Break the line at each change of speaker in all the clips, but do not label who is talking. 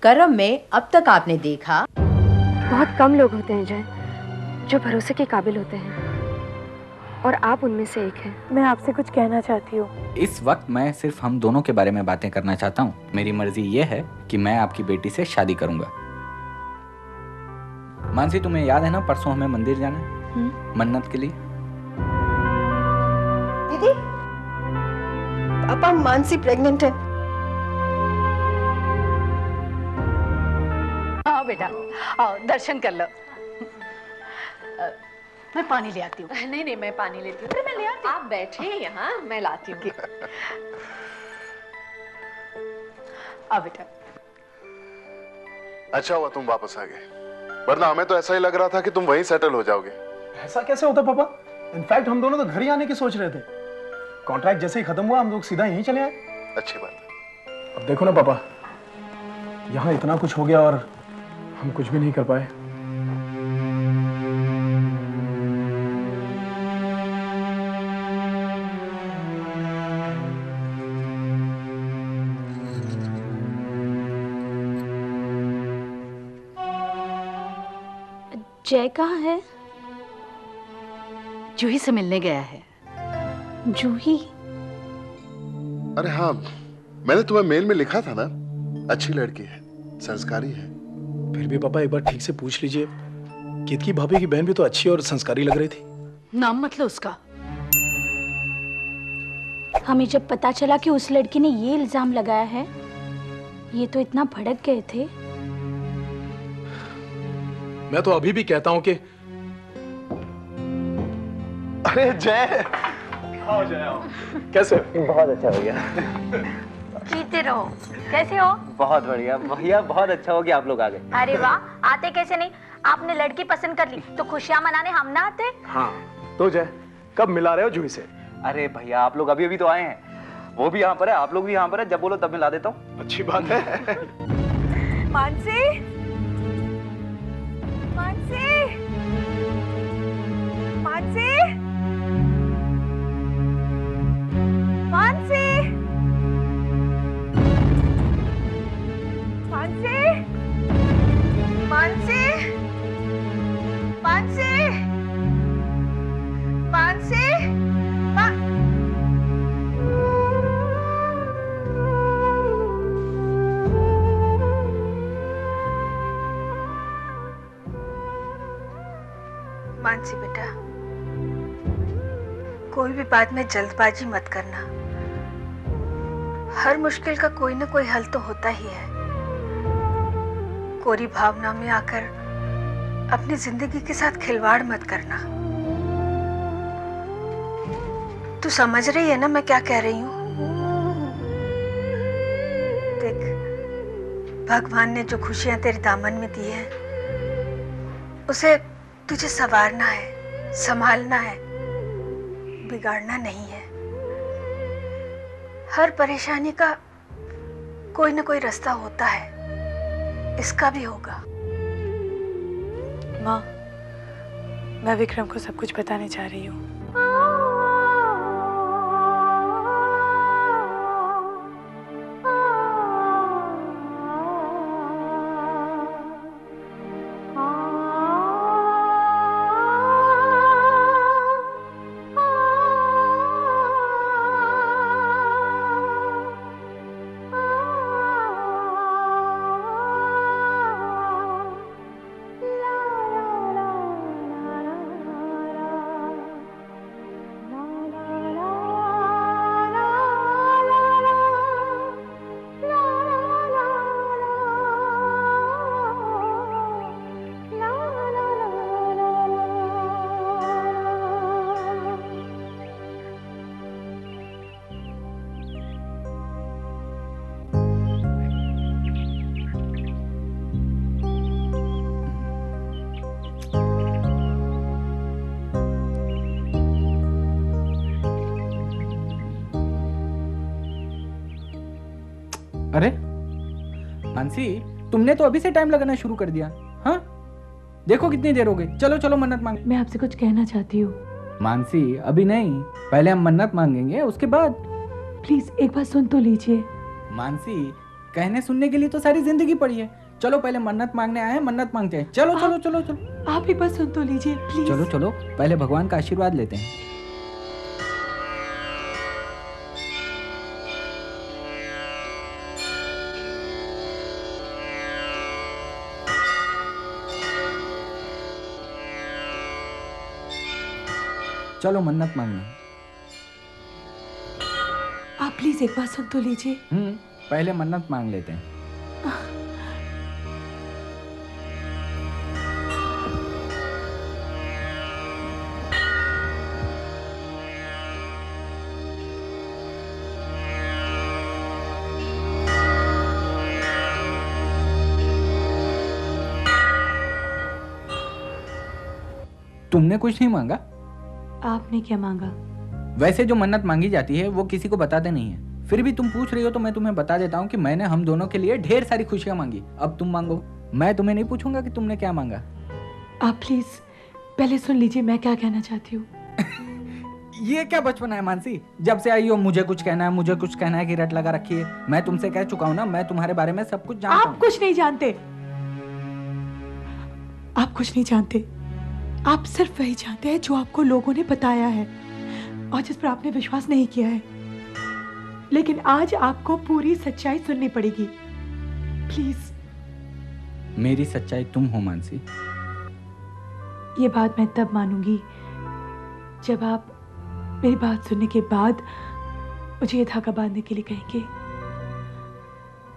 कर्म में अब तक आपने देखा?
बहुत कम लोग होते हैं जय जो भरोसे के काबिल होते हैं, और आप उनमें से एक हैं।
मैं आपसे कुछ कहना चाहती हूँ।
इस वक्त मैं सिर्फ हम दोनों के बारे में बातें करना चाहता हूँ। मेरी मर्जी ये है कि मैं आपकी बेटी से शादी करूंगा। मानसी, तुम्हें याद है ना परसों हमें मंदिर जाना है मन्नत के लिए?
दीदी, पापा, मानसी प्रेग्नेंट है।
हाँ बेटा, आओ दर्शन कर लो। मैं पानी ले आती हूँ।
नहीं नहीं, मैं पानी लेती हूँ। मैं ले आती हूँ। आप बैठे यहाँ, मैं लाती हूँ।
आओ बेटा।
अच्छा हुआ तुम वापस आ गए, वरना हमें तो ऐसा ही लग रहा था कि तुम वहीं सेटल हो जाओगे।
ऐसा कैसे होता पापा? इनफैक्ट हम दोनों तो घर ही आने की सोच रहे थे। कॉन्ट्रैक्ट जैसे ही खत्म हुआ हम लोग सीधा यहीं चले आए।
अच्छी बात है।
अब देखो ना पापा, यहाँ इतना कुछ हो गया और हम कुछ भी नहीं कर पाए।
जय कहाँ है?
जूही से मिलने गया है।
जूही?
अरे हाँ, मैंने तुम्हें मेल में लिखा था ना, अच्छी लड़की है, संस्कारी है।
फिर भी पापा एक बार ठीक से पूछ लीजिए। केतकी भाभी की बहन भी तो अच्छी और संस्कारी लग रही थी।
नाम मतलब उसका?
हमें जब पता चला कि उस लड़की ने ये इल्जाम लगाया है, ये तो इतना भड़क गए थे।
मैं तो अभी भी कहता हूँ कि अरे जय, आओ जय आओ। कैसे?
बहुत अच्छा हो गया।
जीते रहो। कैसे हो?
बहुत बढ़िया भैया, बहुत अच्छा हो गया आप लोग आ गए।
अरे वाह, आते कैसे नहीं? आपने लड़की पसंद कर ली तो खुशियां मनाने हम ना आते?
हाँ तो जय, कब मिला रहे हो जूही से?
अरे भैया आप लोग अभी अभी तो आए हैं, वो भी यहाँ पर है, आप लोग भी यहाँ पर है, जब बोलो तब मिला देता हूँ।
अच्छी बात है।
मानसी, मानसी, मानसी, मानसी, मानसी, मानसी, मानसी, मानसी,
मानसी बेटा, कोई भी बात में जल्दबाजी मत करना। हर मुश्किल का कोई ना कोई हल तो होता ही है। कोरी भावना में आकर अपनी जिंदगी के साथ खिलवाड़ मत करना। तू समझ रही है ना मैं क्या कह रही हूँ? देख, भगवान ने जो खुशियां तेरे दामन में दी है, उसे तुझे संवारना है, संभालना है, बिगाड़ना नहीं है। हर परेशानी का कोई ना कोई रास्ता होता है, इसका भी होगा।
माँ, मैं विक्रम को सब कुछ बताने जा रही हूँ।
अरे मानसी, तुमने तो अभी से टाइम लगाना शुरू कर दिया। हाँ देखो कितनी देर हो गई। चलो चलो मन्नत मांग।
मैं आपसे कुछ कहना चाहती हूँ।
मानसी अभी नहीं, पहले हम मन्नत मांगेंगे उसके बाद।
प्लीज एक बार सुन तो लीजिए।
मानसी कहने सुनने के लिए तो सारी जिंदगी पड़ी है। चलो पहले मन्नत मांगने आए हैं, मन्नत मांगते हैं। चलो चलो चलो चलो।
आप ही बस सुन तो लीजिए प्लीज।
चलो चलो पहले भगवान का आशीर्वाद लेते हैं। चलो मन्नत मांगना।
आप प्लीज एक बात सुन तो लीजिए।
पहले मन्नत मांग लेते हैं। तुमने कुछ नहीं मांगा?
आपने क्या मांगा?
वैसे जो मन्नत मांगी जाती है वो किसी को बताते नहीं है, फिर भी तुम पूछ रही हो तो मैं तुम्हें बता देता हूँ कि मैंने हम दोनों के लिए ढेर सारी खुशियां मांगी। अब तुम मांगो, मैं तुम्हें नहीं पूछूंगा कि तुमने क्या मांगा।
आप प्लीज पहले सुन लीजिए मैं क्या कहना चाहती हूँ।
ये क्या बचपना है मानसी, जब से आई हो मुझे कुछ कहना है, मुझे कुछ कहना है की रट लगा रखी है। मैं तुमसे कह चुका हूँ ना, मैं तुम्हारे बारे में सब कुछ जानता हूँ।
आप कुछ नहीं जानते, आप कुछ नहीं जानते। आप सिर्फ वही जानते हैं जो आपको लोगों ने बताया है और जिस पर आपने विश्वास नहीं किया है। लेकिन आज आपको पूरी सच्चाई सुननी पड़ेगी प्लीज।
मेरी सच्चाई तुम हो मानसी।
ये बात मैं तब मानूंगी जब आप मेरी बात सुनने के बाद मुझे ये धागा बांधने के लिए कहेंगे।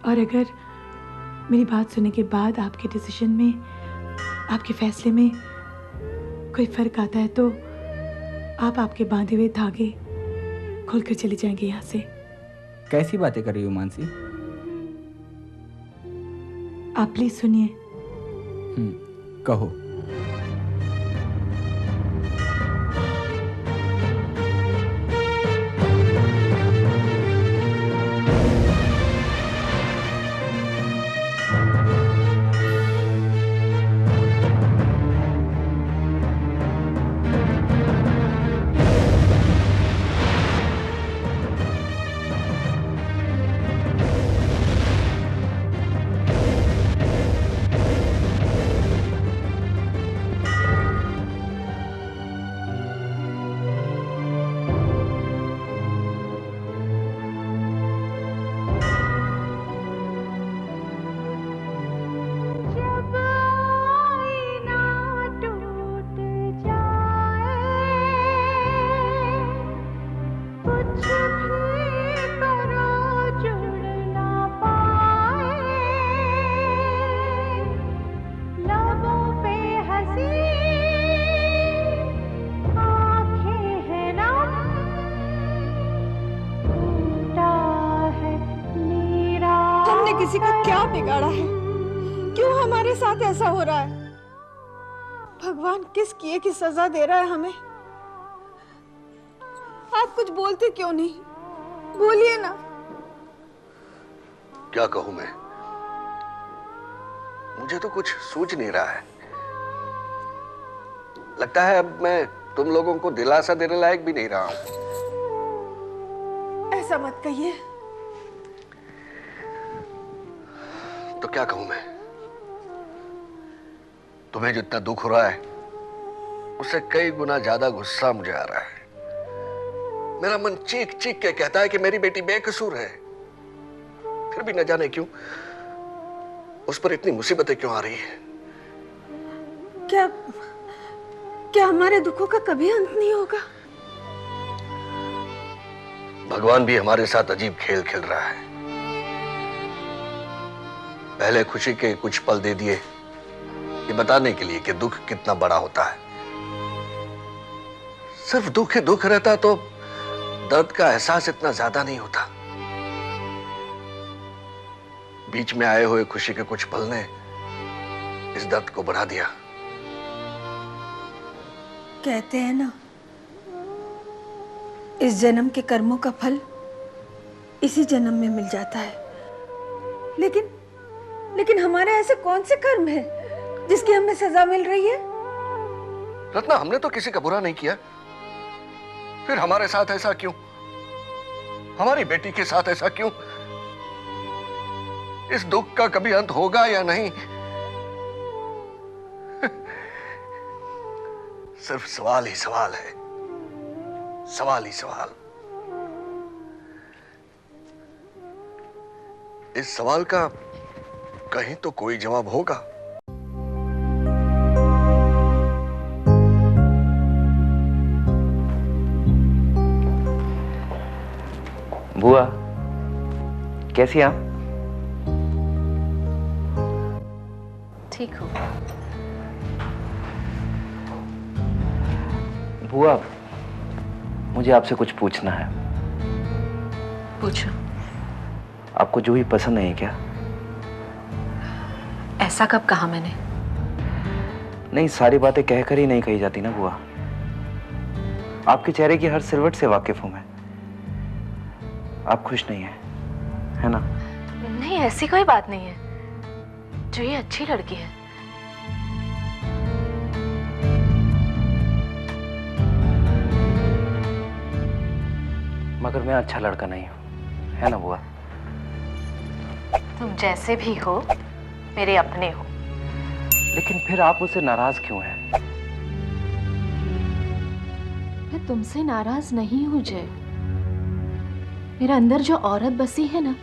और अगर मेरी बात सुनने के बाद आपके डिसीजन में, आपके फैसले में कोई फर्क आता है तो आप आपके बांधे हुए धागे खोलकर चले जाएंगे यहाँ से।
कैसी बातें कर रही हो मानसी?
आप प्लीज सुनिए।
कहो।
किसी का क्या बिगाड़ा है? क्यों हमारे साथ ऐसा हो रहा है? भगवान किस किए की सजा दे रहा है हमें? आप कुछ बोलते क्यों नहीं? बोलिए ना।
क्या कहूं मैं, मुझे तो कुछ सूझ नहीं रहा है। लगता है अब मैं तुम लोगों को दिलासा देने लायक भी नहीं रहा हूं।
ऐसा मत कहिए।
तो क्या कहूं मैं, तुम्हें जितना दुख हो रहा है उससे कई गुना ज्यादा गुस्सा मुझे आ रहा है। मेरा मन चीख चीख के कहता है कि मेरी बेटी बेकसूर है, फिर भी न जाने क्यों उस पर इतनी मुसीबतें क्यों आ रही है।
क्या हमारे दुखों का कभी अंत नहीं होगा?
भगवान भी हमारे साथ अजीब खेल खेल रहा है। पहले खुशी के कुछ पल दे दिए ये बताने के लिए कि दुख कितना बड़ा होता है। सिर्फ दुख ही दुख रहता तो दर्द का एहसास इतना ज्यादा नहीं होता। बीच में आए हुए खुशी के कुछ पल ने इस दर्द को बढ़ा दिया।
कहते हैं ना, इस जन्म के कर्मों का फल इसी जन्म में मिल जाता है। लेकिन हमारे ऐसे कौन से कर्म हैं जिसकी हमें सजा मिल रही है?
रत्ना, हमने तो किसी का बुरा नहीं किया, फिर हमारे साथ ऐसा क्यों? हमारी बेटी के साथ ऐसा क्यों? इस दुख का कभी अंत होगा या नहीं, सिर्फ सवाल ही सवाल है, सवाल ही सवाल। इस सवाल का कहीं तो कोई जवाब होगा।
बुआ, कैसी आप?
ठीक हो?
बुआ, मुझे आपसे कुछ पूछना है।
पूछो।
आपको जूही पसंद नहीं है क्या?
ऐसा कब कहा मैंने?
नहीं, सारी बातें कहकर ही नहीं कही जाती ना बुआ। आपके चेहरे की हर सिलवट से वाकिफ हूं मैं। आप खुश नहीं हैं, है ना?
नहीं, ऐसी कोई बात नहीं है। जो ये अच्छी लड़की है।
मगर मैं अच्छा लड़का नहीं हूं, है ना बुआ?
तुम जैसे भी हो मेरे अपने हो।
लेकिन फिर आप मुझसे नाराज क्यों हैं?
मैं तुमसे नाराज नहीं हूं जय। मेरे अंदर जो औरत बसी है ना,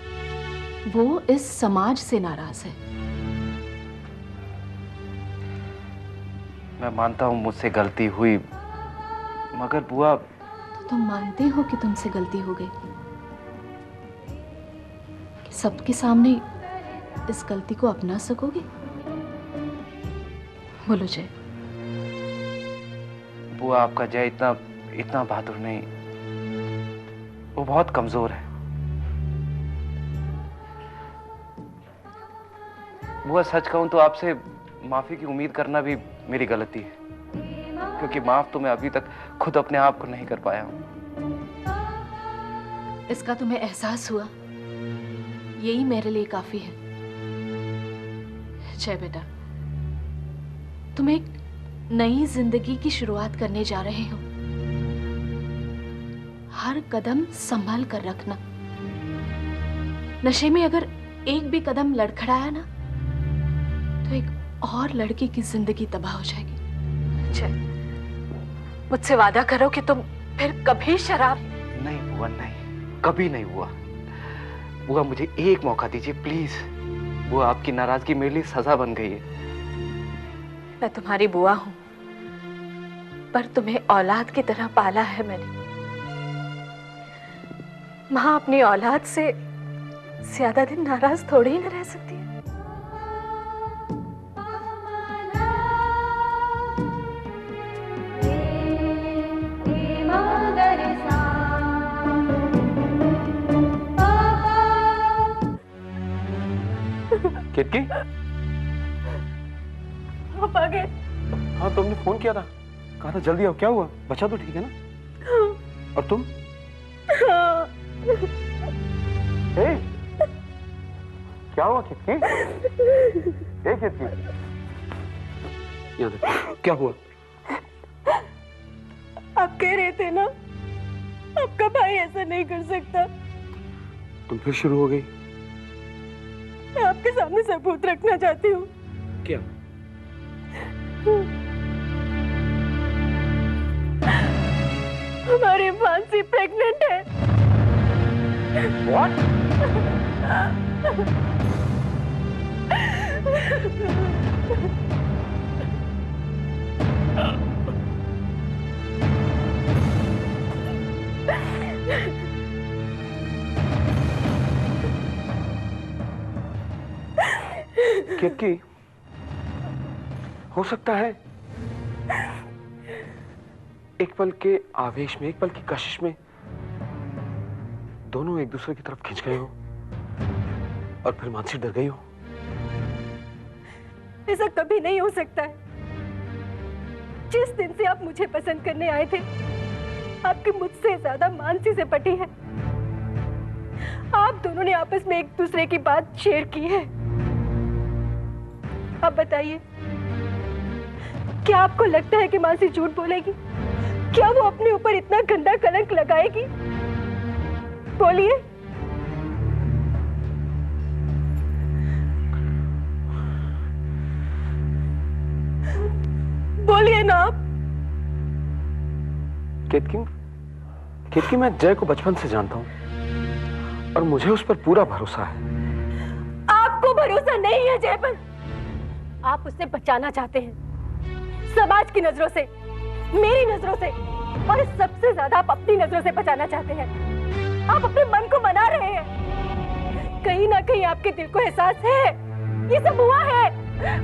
वो इस समाज से नाराज है।
मैं मानता हूं मुझसे गलती हुई, मगर बुआ।
तो तुम मानते हो कि तुमसे गलती हो गई? कि सबके सामने इस गलती को अपना सकोगे? बोलो जय।
बुआ, आपका जय इतना बहादुर नहीं, वो बहुत कमजोर है। बुआ, सच कहूं तो आपसे माफी की उम्मीद करना भी मेरी गलती है, क्योंकि माफ तो मैं अभी तक खुद अपने आप को नहीं कर पाया हूं।
इसका तुम्हें एहसास हुआ, यही मेरे लिए काफी है। जय बेटा, तुम एक नई जिंदगी की शुरुआत करने जा रहे हो। हर कदम संभाल कर रखना। नशे में अगर एक भी कदम लड़खड़ाया ना, तो एक और लड़की की जिंदगी तबाह हो जाएगी। जय, मुझसे वादा करो कि तुम फिर कभी शराब।
नहीं बुआ, नहीं, कभी नहीं बुआ। बुआ, मुझे एक मौका दीजिए प्लीज। बुआ, आपकी नाराजगी मेरे लिए सजा बन गई है।
मैं तुम्हारी बुआ हूं, पर तुम्हें औलाद की तरह पाला है मैंने। मां अपनी औलाद से ज्यादा दिन नाराज थोड़ी ही न रह सकती है।
केतकी?
आप आ गए?
हाँ, तुमने फोन किया था, कहा था जल्दी आओ। क्या हुआ? बच्चा तो ठीक है ना? और तुम? ए, क्या हुआ केतकी? ए केतकी, यहाँ देखो, क्या हुआ?
आप कह रहे थे ना, आपका भाई ऐसा नहीं कर सकता।
तुम फिर शुरू हो गई।
मैं आपके सामने सबूत रखना चाहती हूँ।
क्या?
हमारी मानसी प्रेग्नेंट है।
What? केतकी, हो सकता है एक पल के आवेश में, एक पल की कशिश में दोनों एक दूसरे की तरफ खिंच गए हो और फिर मानसी डर गई हो।
ऐसा कभी नहीं हो सकता है। जिस दिन से आप मुझे पसंद करने आए थे, आपकी मुझसे ज्यादा मानसी से पटी है। आप दोनों ने आपस में एक दूसरे की बात शेयर की है। अब बताइए, क्या आपको लगता है कि मानसी झूठ बोलेगी? क्या वो अपने ऊपर इतना गंदा कलंक लगाएगी? बोलिए। ना आप?
केतकी, मैं जय को बचपन से जानता हूँ और मुझे उस पर पूरा भरोसा है।
आपको भरोसा नहीं है जय पर। आप उसे बचाना चाहते हैं समाज की नजरों से, मेरी नजरों से, और सबसे ज्यादा आप अपनी नजरों से बचाना चाहते हैं। आप अपने मन को मना रहे हैं। कहीं ना कहीं आपके दिल को एहसास है ये सब हुआ है।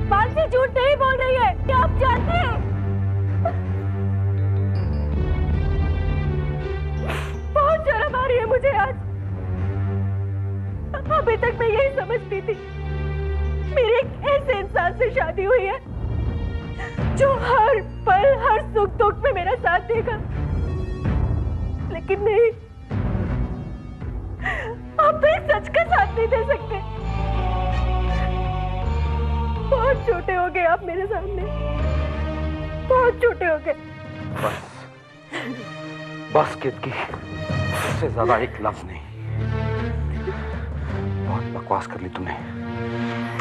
मानसी झूठ नहीं बोल रही है, क्या आप जानते हैं? बहुत शर्म आ रही है मुझे आज। अभी तक मैं यही समझती थी मेरे एक ऐसे इंसान से शादी हुई है जो हर पल हर सुख दुख में मेरा साथ देगा, लेकिन नहीं, आप भी सच का साथ नहीं दे सकते। बहुत छोटे हो गए आप मेरे सामने, बहुत छोटे हो गए।
बस केतकी, इससे ज्यादा एक लफ्ज नहीं। बहुत बकवास कर ली तुमने।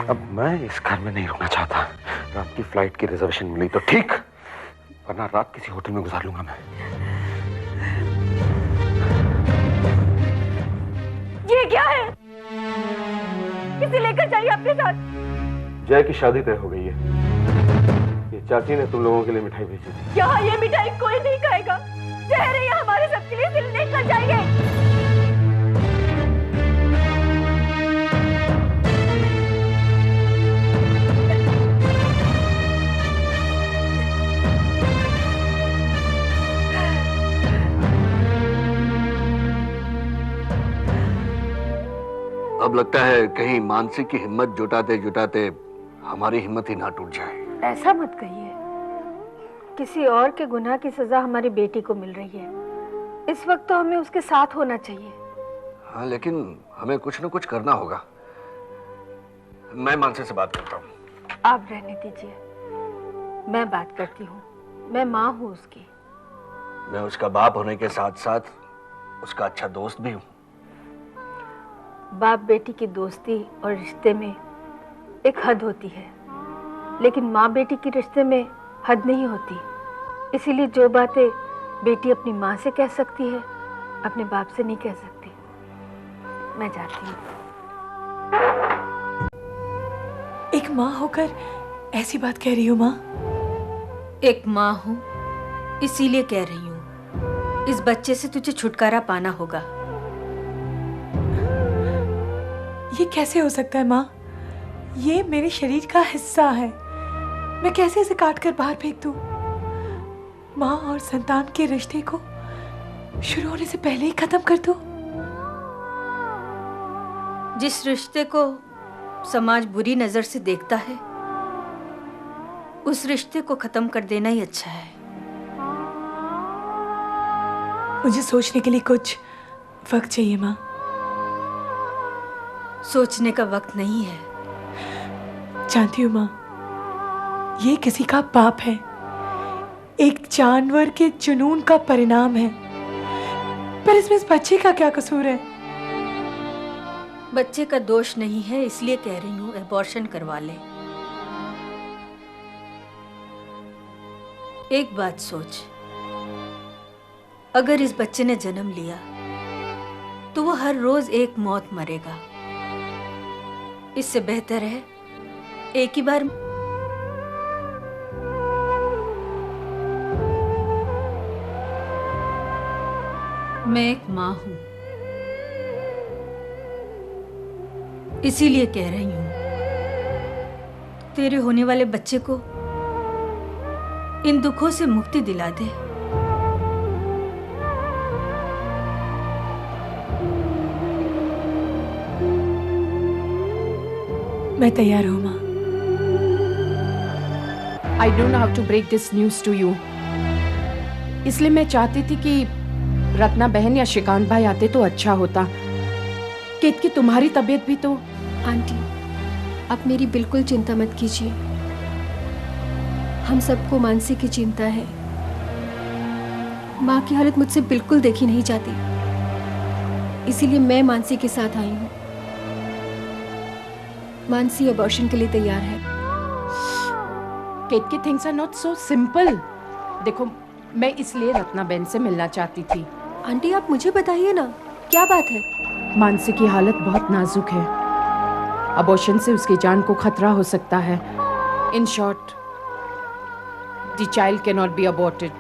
अब मैं इस घर में नहीं रुकना चाहता। रात की फ्लाइट की रिजर्वेशन मिली तो ठीक, वरना रात किसी होटल में गुजार लूंगा मैं।
ये क्या है? किसे लेकर जाइए अपने साथ।
जय की शादी तय हो गई है। ये चाची ने तुम लोगों के लिए मिठाई भेजी थी।
यहाँ ये मिठाई कोई नहीं खाएगा। जहर है ये हमारे सबके लिए, दिल लेकर जाइए।
अब लगता है कहीं मानसी की हिम्मत जुटाते जुटाते हमारी हिम्मत ही ना टूट जाए।
ऐसा मत कहिए। किसी और के गुनाह की सजा हमारी बेटी को मिल रही है। इस वक्त तो हमें उसके साथ होना चाहिए।
हाँ, लेकिन हमें कुछ न कुछ करना होगा। मैं मानसी से बात करता हूँ।
आप रहने दीजिए, मैं बात करती हूँ। मैं माँ हूँ उसकी।
मैं उसका बाप होने के साथ साथ उसका अच्छा दोस्त भी हूँ।
बाप बेटी की दोस्ती और रिश्ते में एक हद होती है, लेकिन माँ बेटी के रिश्ते में हद नहीं होती। इसीलिए जो बातें बेटी अपनी माँ से कह सकती है, अपने बाप से नहीं कह सकती। मैं जाती हूँ।
एक माँ होकर ऐसी बात कह रही हो माँ?
एक माँ हूँ इसीलिए कह रही हूँ। इस बच्चे से तुझे छुटकारा पाना होगा।
ये कैसे हो सकता है माँ? ये मेरे शरीर का हिस्सा है। मैं कैसे इसे काट कर बाहर फेंक दूं? माँ और संतान के रिश्ते को शुरू होने से पहले ही खत्म कर दूं?
जिस रिश्ते को समाज बुरी नजर से देखता है, उस रिश्ते को खत्म कर देना ही अच्छा है।
मुझे सोचने के लिए कुछ वक्त चाहिए माँ।
सोचने का वक्त नहीं है।
जानती हूँ माँ, ये किसी का पाप है, एक जानवर के जुनून का परिणाम है, पर इसमें इस बच्चे का क्या कसूर है?
बच्चे का दोष नहीं है, इसलिए कह रही हूँ एबॉर्शन करवा ले। एक बात सोच, अगर इस बच्चे ने जन्म लिया तो वो हर रोज एक मौत मरेगा। इससे बेहतर है एक ही बार। मैं एक माँ हूं, इसीलिए कह रही हूं तेरे होने वाले बच्चे को इन दुखों से मुक्ति दिला दे।
मैं तैयार हूँ माँ।
I don't know how to break this news to you. इसलिए मैं चाहती थी कि रत्ना बहन या श्रीकांत भाई आते तो अच्छा होता। केतकी तुम्हारी तबीयत भी तो।
आंटी, आप मेरी बिल्कुल चिंता मत कीजिए। हम सबको मानसी की चिंता है। माँ की हालत मुझसे बिल्कुल देखी नहीं जाती, इसीलिए मैं मानसी के साथ आई हूँ। मानसी अबॉर्शन के लिए तैयार है।
Ketaki things are not so simple. देखो, मैं इसलिए रत्ना बहन से मिलना चाहती थी।
आंटी आप मुझे बताइए ना, क्या बात है?
मानसी की हालत बहुत नाजुक है। अबॉर्शन से उसकी जान को खतरा हो सकता है। In short, the child can not be aborted.